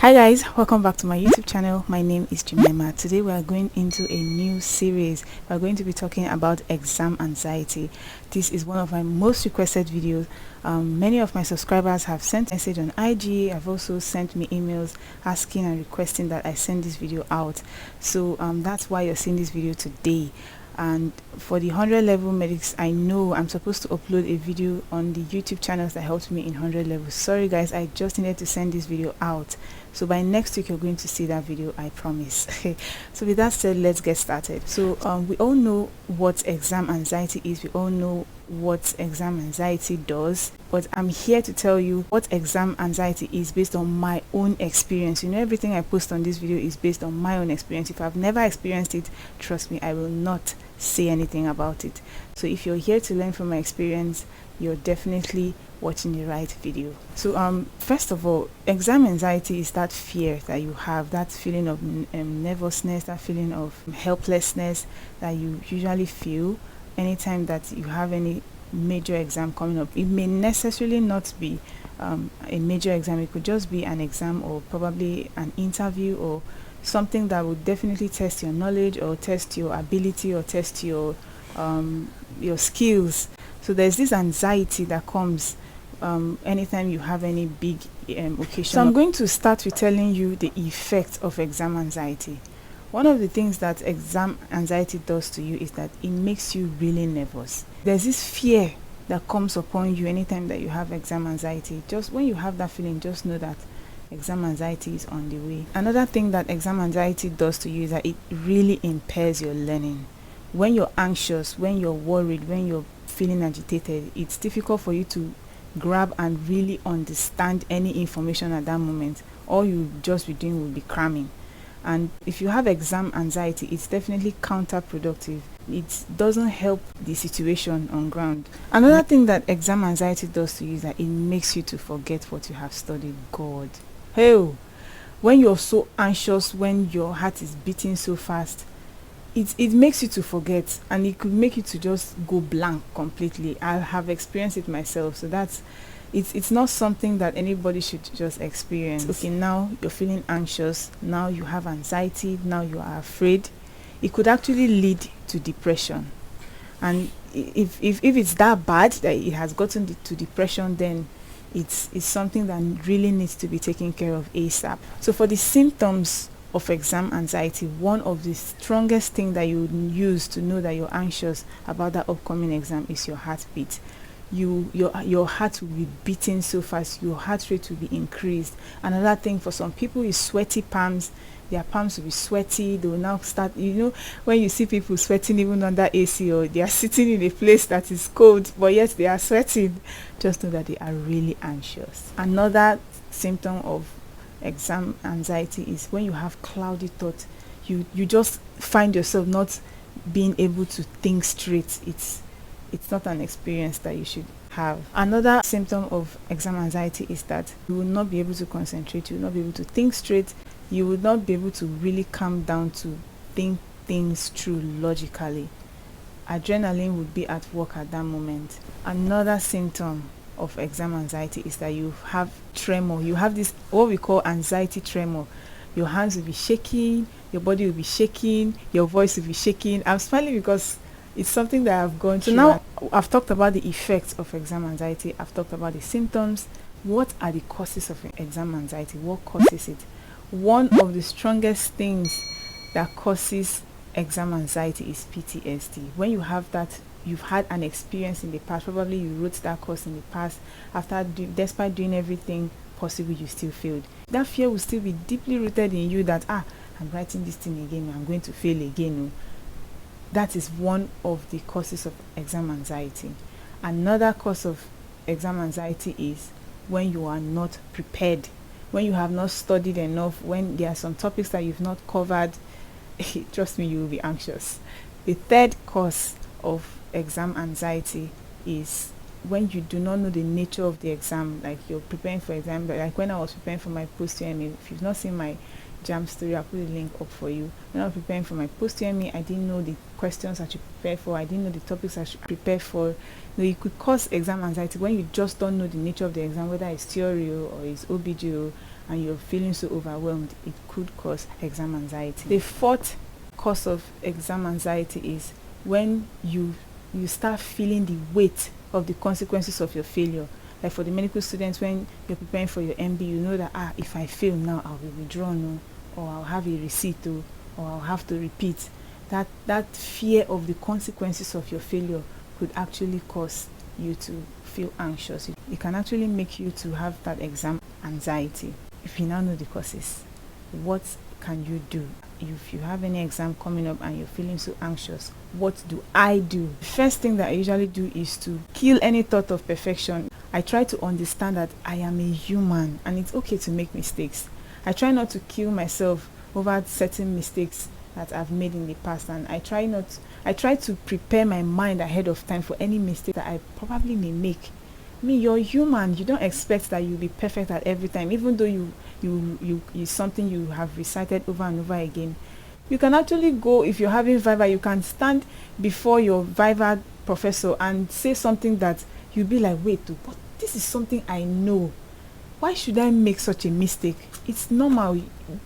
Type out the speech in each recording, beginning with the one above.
Hi guys, welcome back to my YouTube channel. My name is Jemima. Today we are going into a new series. We are going to be talking about exam anxiety. This is one of my most requested videos. Many of my subscribers have sent a message on IG. Have also sent me emails asking and requesting that I send this video out. So that's why you're seeing this video today. And for the 100 level medics, I know I'm supposed to upload a video on the YouTube channels that helped me in 100 levels. Sorry guys, I just needed to send this video out. So by next week you're going to see that video, I promise. So with that said, let's get started. So we all know what exam anxiety is. We all know what exam anxiety does, but I'm here to tell you what exam anxiety is based on my own experience. You know, everything I post on this video is based on my own experience. If I've never experienced it, trust me, I will not say anything about it. So if you're here to learn from my experience, you're definitely watching the right video. So first of all, exam anxiety is that fear that you have, that feeling of nervousness, that feeling of helplessness that you usually feel anytime that you have any major exam coming up. It may necessarily not be a major exam. It could just be an exam or probably an interview or something that would definitely test your knowledge or test your ability or test your skills. So there's this anxiety that comes anytime you have any big occasion. So I'm going to start with telling you the effect of exam anxiety. One of the things that exam anxiety does to you is that it makes you really nervous. There's this fear that comes upon you anytime that you have exam anxiety. Just when you have that feeling, just know that exam anxiety is on the way. Another thing that exam anxiety does to you is that it really impairs your learning. When you're anxious, when you're worried, when you're feeling agitated, it's difficult for you to grab and really understand any information at that moment. All you just be doing will be cramming. And if you have exam anxiety, it's definitely counterproductive. It doesn't help the situation on ground. Another thing that exam anxiety does to you is that it makes you to forget what you have studied. God. Hey, when you're so anxious, when your heart is beating so fast, it makes you to forget, and it could make you to just go blank completely. I have experienced it myself, so it's not something that anybody should just experience. Okay, now you're feeling anxious, now you have anxiety, now you are afraid. It could actually lead to depression, and if it's that bad that it has gotten to depression, then it's something that really needs to be taken care of ASAP. So for the symptoms of exam anxiety, one of the strongest things that you would use to know that you're anxious about that upcoming exam is your heartbeat. Your heart will be beating so fast, your heart rate will be increased. Another thing for some people is sweaty palms. Their palms will be sweaty. They will now start, you know, when you see people sweating even under AC, or they are sitting in a place that is cold but yet they are sweating, just know that they are really anxious. Another symptom of exam anxiety is when you have cloudy thoughts. You just find yourself not being able to think straight. It's not an experience that you should have. Another symptom of exam anxiety is that you will not be able to concentrate, you will not be able to think straight, you will not be able to really calm down to think things through logically. Adrenaline would be at work at that moment. Another symptom of exam anxiety is that you have tremor. You have this, what we call anxiety tremor. Your hands will be shaking, your body will be shaking, your voice will be shaking. I'm smiling because it's something that I've gone through. So now I've talked about the effects of exam anxiety. I've talked about the symptoms. What are the causes of exam anxiety? What causes it? One of the strongest things that causes exam anxiety is PTSD. When you have that, you've had an experience in the past, probably you wrote that course in the past, despite doing everything possible, you still failed. That fear will still be deeply rooted in you that I'm writing this thing again, I'm going to fail again. That is one of the causes of exam anxiety. Another cause of exam anxiety is when you are not prepared, when you have not studied enough, when there are some topics that you've not covered. Trust me, you will be anxious. The third cause of exam anxiety is when you do not know the nature of the exam. Like you're preparing for exam, but like when I was preparing for my post-UME, if you've not seen my jam story, I'll put the link up for you. When I was preparing for my post-UME, I didn't know the questions I should prepare for, I didn't know the topics I should prepare for. It could cause exam anxiety when you just don't know the nature of the exam, whether it's theory or it's OBG and you're feeling so overwhelmed, it could cause exam anxiety. The fourth cause of exam anxiety is when you start feeling the weight of the consequences of your failure. Like for the medical students, when you're preparing for your MB, you know that if I fail now, I'll be withdrawn, or I'll have a receipt, or I'll have to repeat. That fear of the consequences of your failure could actually cause you to feel anxious. It can actually make you to have that exam anxiety. If you now know the causes, what can you do? If you have any exam coming up and you're feeling so anxious, what do I do? The first thing that I usually do is to kill any thought of perfection. I try to understand that I am a human and it's okay to make mistakes. I try not to kill myself over certain mistakes that I've made in the past, and I try to prepare my mind ahead of time for any mistake that I probably may make. I mean, you're human. You don't expect that you'll be perfect at every time, even though you something you have recited over and over again. You can actually go, if you're having Viva, you can stand before your Viva professor and say something that you'll be like, wait, but this is something I know. Why should I make such a mistake? It's normal.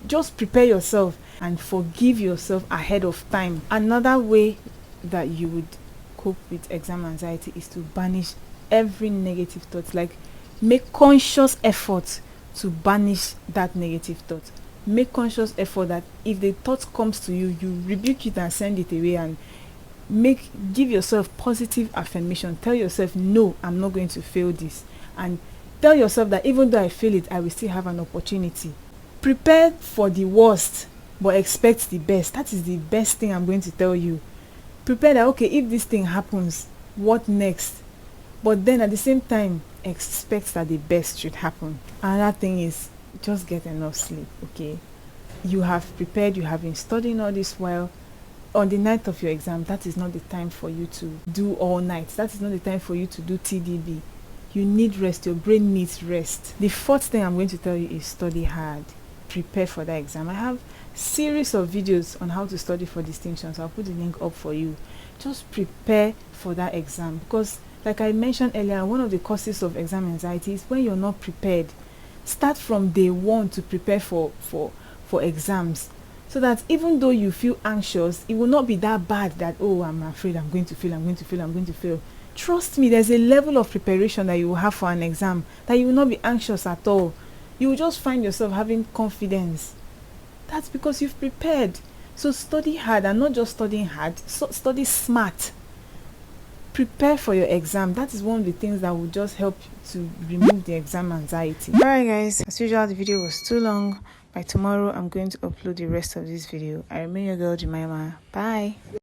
Just prepare yourself and forgive yourself ahead of time. Another way that you would cope with exam anxiety is to banish every negative thought. Like, make conscious effort to banish that negative thought. Make conscious effort that if the thought comes to you, you rebuke it and send it away, and give yourself positive affirmation. Tell yourself, no, I'm not going to fail this. And tell yourself that even though I fail it, I will still have an opportunity. Prepare for the worst, but expect the best. That is the best thing I'm going to tell you. Prepare that, okay, if this thing happens, what next? But then at the same time, expect that the best should happen. Another thing is, just get enough sleep, okay? You have prepared, you have been studying all this while. On the night of your exam, that is not the time for you to do all night. That is not the time for you to do TDB. You need rest. Your brain needs rest. The fourth thing I'm going to tell you is study hard. Prepare for that exam. I have series of videos on how to study for distinctions. I'll put the link up for you. Just prepare for that exam, because like I mentioned earlier, one of the causes of exam anxiety is when you're not prepared. Start from day one to prepare for exams, so that even though you feel anxious, it will not be that bad that, oh, I'm afraid I'm going to fail. Trust me, there's a level of preparation that you will have for an exam that you will not be anxious at all. You will just find yourself having confidence. That's because you've prepared. So study hard, and not just studying hard, study smart. Prepare for your exam. That is one of the things that will just help to remove the exam anxiety. Alright guys, as usual, the video was too long. By tomorrow, I'm going to upload the rest of this video. I remain your girl, Jemima. Bye.